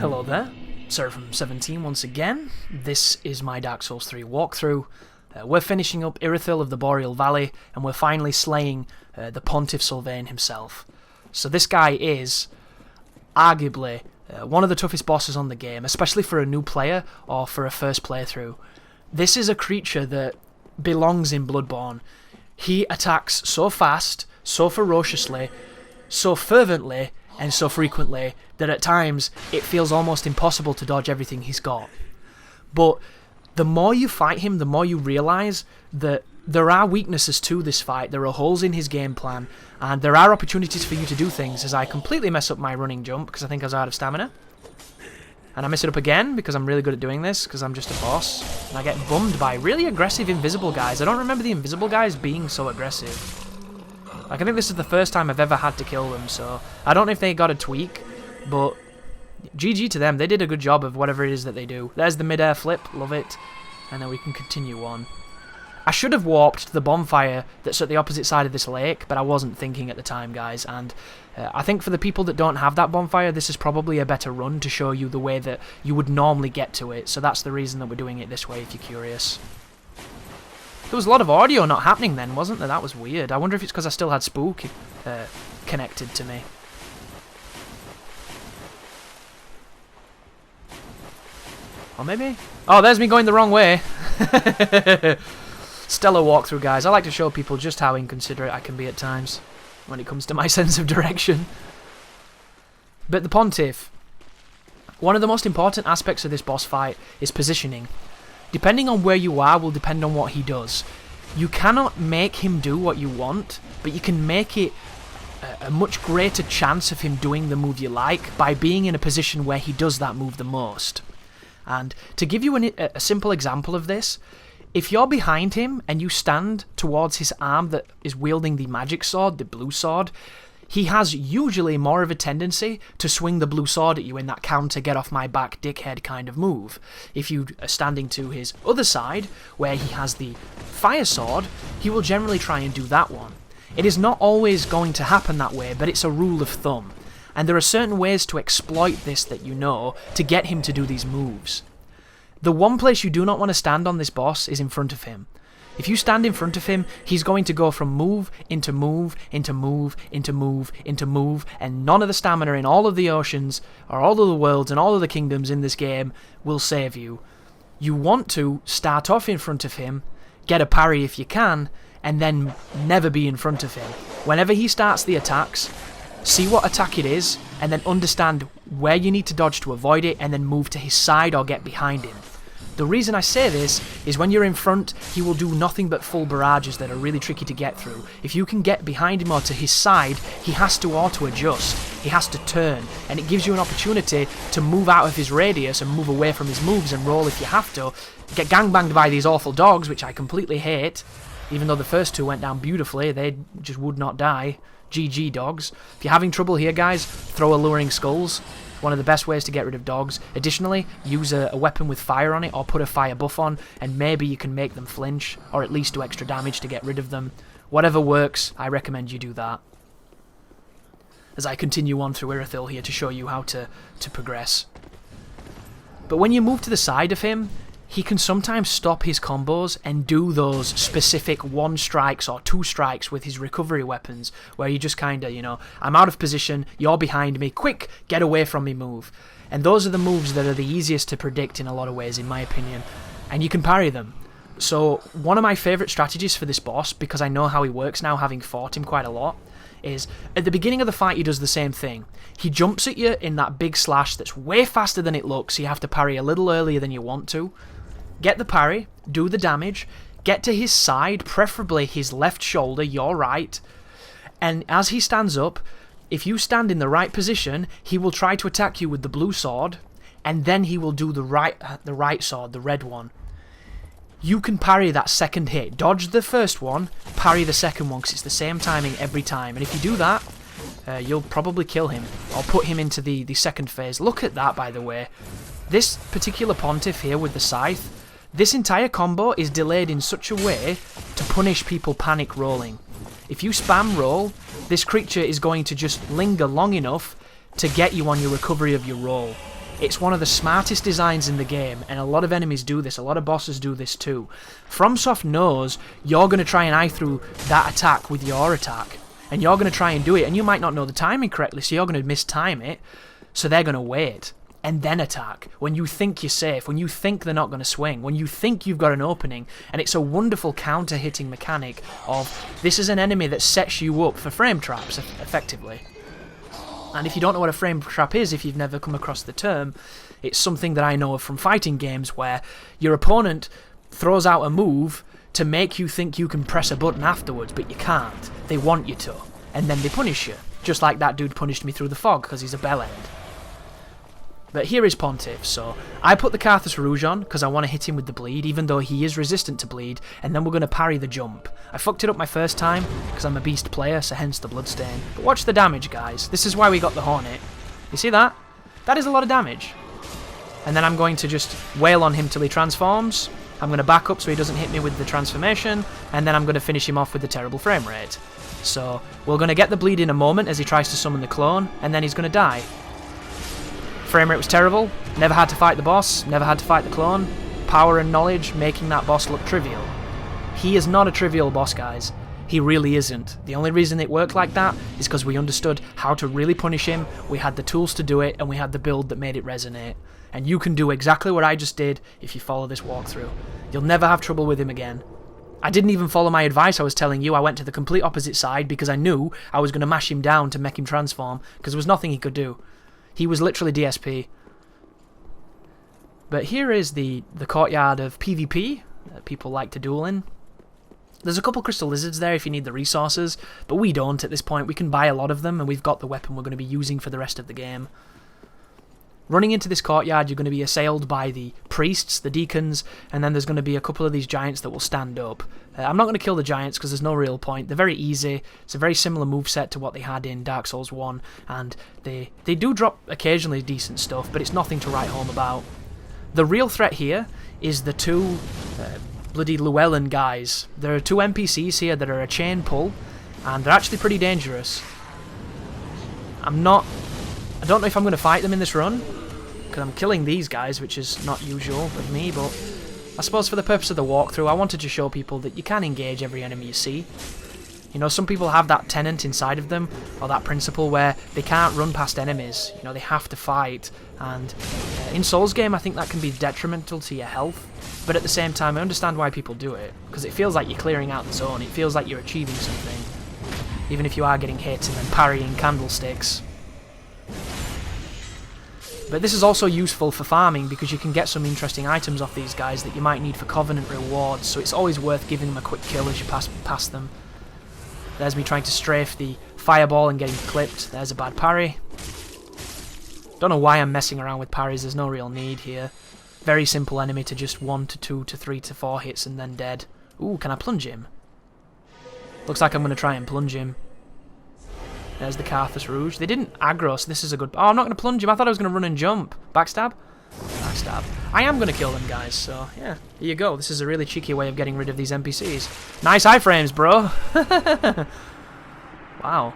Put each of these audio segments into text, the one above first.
Hello there, Seraphim17 once again. This is my Dark Souls 3 walkthrough. We're finishing up Irithyll of the Boreal Valley, and we're finally slaying the Pontiff Sulyvahn himself. So this guy is arguably one of the toughest bosses on the game, especially for a new player or for a first playthrough. This is a creature that belongs in Bloodborne. He attacks so fast, so ferociously, so fervently, and so frequently that at times it feels almost impossible to dodge everything he's got. But the more you fight him, the more you realise that there are weaknesses to this fight, there are holes in his game plan, and there are opportunities for you to do things, as I completely mess up my running jump because I think I was out of stamina. And I mess it up again because I'm really good at doing this, because I'm just a boss. And I get bummed by really aggressive invisible guys. I don't remember the invisible guys being so aggressive. Like, I think this is the first time I've ever had to kill them, so I don't know if they got a tweak, but GG to them. They did a good job of whatever it is that they do. There's the mid-air flip, love it, and then we can continue on. I should have warped to the bonfire that's at the opposite side of this lake, but I wasn't thinking at the time, guys, and I think for the people that don't have that bonfire, this is probably a better run to show you the way that you would normally get to it, so that's the reason that we're doing it this way, if you're curious. There was a lot of audio not happening then, wasn't there? That was weird. I wonder if it's because I still had Spook connected to me. Or maybe? Oh, there's me going the wrong way. Stellar walkthrough, guys. I like to show people just how inconsiderate I can be at times when it comes to my sense of direction. But the Pontiff. One of the most important aspects of this boss fight is positioning. Depending on where you are will depend on what he does. You cannot make him do what you want, but you can make it a much greater chance of him doing the move you like by being in a position where he does that move the most. And to give you a simple example of this, if you're behind him and you stand towards his arm that is wielding the magic sword, the blue sword, he has usually more of a tendency to swing the blue sword at you in that counter get off my back dickhead kind of move. If you are standing to his other side, where he has the fire sword, he will generally try and do that one. It is not always going to happen that way, but it's a rule of thumb. And there are certain ways to exploit this that you know to get him to do these moves. The one place you do not want to stand on this boss is in front of him. If you stand in front of him, he's going to go from move, into move, into move, into move, into move, and none of the stamina in all of the oceans, or all of the worlds, and all of the kingdoms in this game will save you. You want to start off in front of him, get a parry if you can, and then never be in front of him. Whenever he starts the attacks, see what attack it is, and then understand where you need to dodge to avoid it, and then move to his side or get behind him. The reason I say this is when you're in front, he will do nothing but full barrages that are really tricky to get through. If you can get behind him or to his side, he has to auto-adjust. He has to turn, and it gives you an opportunity to move out of his radius and move away from his moves and roll if you have to. Get gangbanged by these awful dogs, which I completely hate. Even though the first two went down beautifully, they just would not die. GG dogs. If you're having trouble here, guys, throw alluring skulls. One of the best ways to get rid of dogs. Additionally, use a weapon with fire on it or put a fire buff on, and maybe you can make them flinch or at least do extra damage to get rid of them. Whatever works, I recommend you do that. As I continue on through Irithyll here to show you how to progress. But when you move to the side of him, he can sometimes stop his combos and do those specific 1 strikes or 2 strikes with his recovery weapons, where you just kinda, you know, I'm out of position, you're behind me, quick, get away from me move. And those are the moves that are the easiest to predict in a lot of ways, in my opinion, and you can parry them. So one of my favourite strategies for this boss, because I know how he works now, having fought him quite a lot, is at the beginning of the fight he does the same thing. He jumps at you in that big slash that's way faster than it looks, so you have to parry a little earlier than you want to. Get the parry, do the damage, get to his side, preferably his left shoulder, your right, and as he stands up, if you stand in the right position, he will try to attack you with the blue sword, and then he will do the right sword, the red one. You can parry that second hit. Dodge the first one, parry the second one, because it's the same timing every time, and if you do that, you'll probably kill him, or put him into the second phase. Look at that, by the way. This particular Pontiff here with the scythe, this entire combo is delayed in such a way to punish people panic rolling. If you spam roll, this creature is going to just linger long enough to get you on your recovery of your roll. It's one of the smartest designs in the game, and a lot of enemies do this, a lot of bosses do this too. FromSoft knows you're going to try and eye through that attack with your attack, and you're going to try and do it, and you might not know the timing correctly, so you're going to mistime it, so they're going to wait, and then attack, when you think you're safe, when you think they're not going to swing, when you think you've got an opening, and it's a wonderful counter-hitting mechanic of, this is an enemy that sets you up for frame traps, effectively. And if you don't know what a frame trap is, if you've never come across the term, it's something that I know of from fighting games where your opponent throws out a move to make you think you can press a button afterwards, but you can't. They want you to, and then they punish you. Just like that dude punished me through the fog because he's a bellend. But here is Pontiff, so I put the Carthus Rouge on because I want to hit him with the bleed, even though he is resistant to bleed, and then we're going to parry the jump. I fucked it up my first time because I'm a beast player, so hence the bloodstain. But watch the damage, guys. This is why we got the Hornet. You see that? That is a lot of damage. And then I'm going to just wail on him till he transforms. I'm going to back up so he doesn't hit me with the transformation, and then I'm going to finish him off with the terrible frame rate. So we're going to get the bleed in a moment as he tries to summon the clone, and then he's going to die. Frame rate was terrible, never had to fight the boss, never had to fight the clone. Power and knowledge making that boss look trivial. He is not a trivial boss, guys. He really isn't. The only reason it worked like that is because we understood how to really punish him, we had the tools to do it, and we had the build that made it resonate. And you can do exactly what I just did if you follow this walkthrough. You'll never have trouble with him again. I didn't even follow my advice I was telling you. I went to the complete opposite side because I knew I was going to mash him down to make him transform, because there was nothing he could do. He was literally DSP. But here is the courtyard of PvP that people like to duel in. There's a couple crystal lizards there if you need the resources, but we don't at this point. We can buy a lot of them, and we've got the weapon we're going to be using for the rest of the game. Running into this courtyard, you're going to be assailed by the priests, the deacons, and then there's going to be a couple of these giants that will stand up. I'm not going to kill the giants because there's no real point. They're very easy. It's a very similar moveset to what they had in Dark Souls 1, and they do drop occasionally decent stuff, but it's nothing to write home about. The real threat here is the two bloody Llewellyn guys. There are two NPCs here that are a chain pull, and they're actually pretty dangerous. I don't know if I'm going to fight them in this run, because I'm killing these guys, which is not usual with me, but I suppose for the purpose of the walkthrough, I wanted to show people that you can engage every enemy you see. You know, some people have that tenet inside of them, or that principle where they can't run past enemies. You know, they have to fight, and in Souls game, I think that can be detrimental to your health, but at the same time, I understand why people do it, because it feels like you're clearing out the zone, it feels like you're achieving something, even if you are getting hit and then parrying candlesticks. But this is also useful for farming because you can get some interesting items off these guys that you might need for Covenant rewards, so it's always worth giving them a quick kill as you pass past them. There's me trying to strafe the fireball and getting clipped. There's a bad parry. Don't know why I'm messing around with parries, there's no real need here. Very simple enemy to just 1 to 2 to 3 to 4 hits and then dead. Ooh, can I plunge him? Looks like I'm going to try and plunge him. There's the Carthus Rouge. They didn't aggro, so this is a good... Oh, I'm not going to plunge him. I thought I was going to run and jump. Backstab? Backstab. I am going to kill them, guys, so yeah. Here you go. This is a really cheeky way of getting rid of these NPCs. Nice iframes, bro! Wow.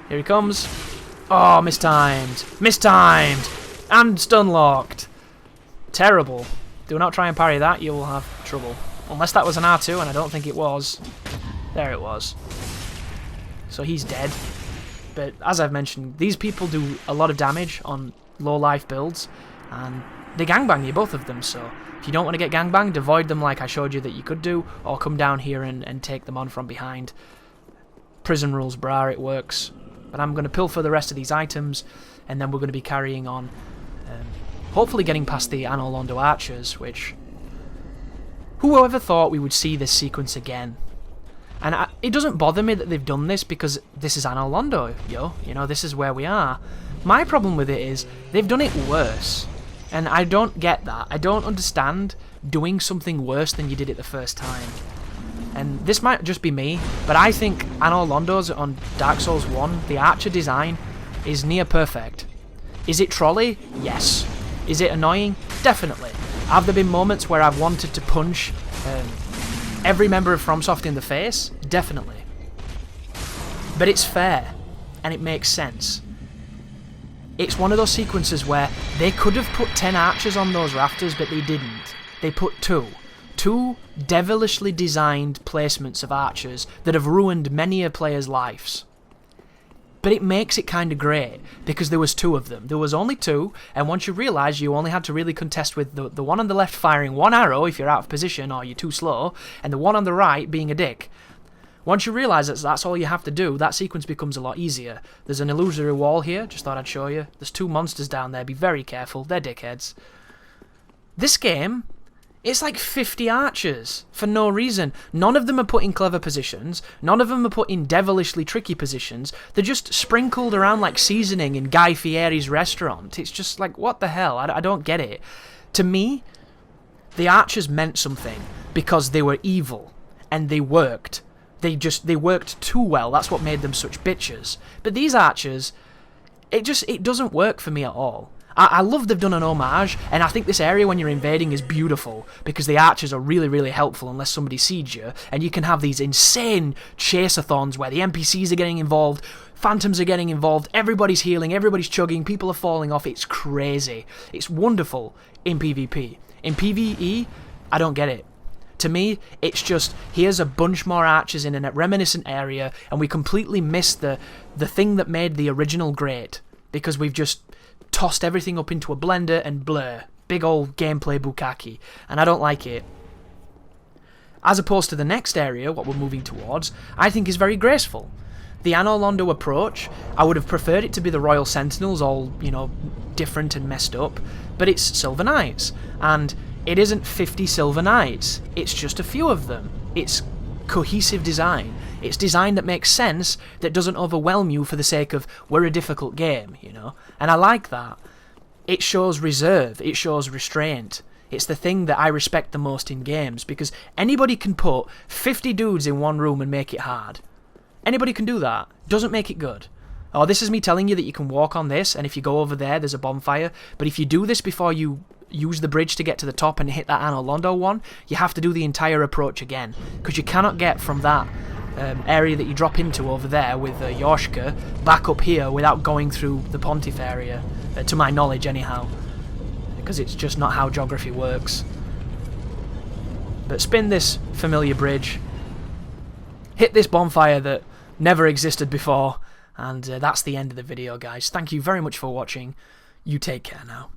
Here he comes. Oh, mistimed. Mistimed! And stun locked. Terrible. Do not try and parry that. You will have trouble. Unless that was an R2, and I don't think it was. There it was. So he's dead. But as I've mentioned, these people do a lot of damage on low life builds, and they gangbang you, both of them, so if you don't want to get gangbanged, avoid them like I showed you that you could do, or come down here and take them on from behind. Prison rules, brah, it works. But I'm going to pilfer the rest of these items, and then we're going to be carrying on, hopefully getting past the Anor Londo archers, which... Whoever thought we would see this sequence again? And it doesn't bother me that they've done this because this is Anor Londo, yo. You know, this is where we are. My problem with it is they've done it worse. And I don't get that. I don't understand doing something worse than you did it the first time. And this might just be me, but I think Anor Londo's on Dark Souls 1, the archer design, is near perfect. Is it trolley? Yes. Is it annoying? Definitely. Have there been moments where I've wanted to punch... every member of FromSoft in the face? Definitely. But it's fair, and it makes sense. It's one of those sequences where they could have put 10 archers on those rafters, but they didn't. They put 2. 2 devilishly designed placements of archers that have ruined many a player's lives. But it makes it kind of great, because there was 2 of them. There was only 2, and once you realise you only had to really contest with the one on the left firing 1 arrow if you're out of position or you're too slow, and the one on the right being a dick. Once you realise that that's all you have to do, that sequence becomes a lot easier. There's an illusory wall here, just thought I'd show you. There's 2 monsters down there, be very careful, they're dickheads. This game, it's like 50 archers, for no reason. None of them are put in clever positions, none of them are put in devilishly tricky positions, they're just sprinkled around like seasoning in Guy Fieri's restaurant. It's just like, what the hell, I don't get it. To me, the archers meant something, because they were evil, and they worked. They worked too well. That's what made them such bitches. But these archers, it doesn't work for me at all. I love they've done an homage, and I think this area when you're invading is beautiful, because the archers are really, really helpful unless somebody sieges you, and you can have these insane chase-a-thons where the NPCs are getting involved, phantoms are getting involved, everybody's healing, everybody's chugging, people are falling off. It's crazy. It's wonderful in PvP. In PvE, I don't get it. To me, it's just, here's a bunch more archers in a reminiscent area, and we completely missed the thing that made the original great, because we've just tossed everything up into a blender and blur. Big old gameplay bukkake, and I don't like it. As opposed to the next area, what we're moving towards, I think is very graceful. The Anor Londo approach, I would have preferred it to be the Royal Sentinels, all, you know, different and messed up, but it's Silver Knights, and it isn't 50 Silver Knights, it's just a few of them. It's cohesive design. It's design that makes sense, that doesn't overwhelm you for the sake of, we're a difficult game, you know? And I like that. It shows reserve, it shows restraint. It's the thing that I respect the most in games, because anybody can put 50 dudes in one room and make it hard. Anybody can do that. Doesn't make it good. Oh, this is me telling you that you can walk on this, and if you go over there, there's a bonfire. But if you do this before you use the bridge to get to the top and hit that Anor Londo one, you have to do the entire approach again, because you cannot get from that area that you drop into over there with Yorshka back up here without going through the Pontiff area, to my knowledge anyhow, because it's just not how geography works. But spin this familiar bridge, hit this bonfire that never existed before, and that's the end of the video, guys. Thank you very much for watching. You take care now.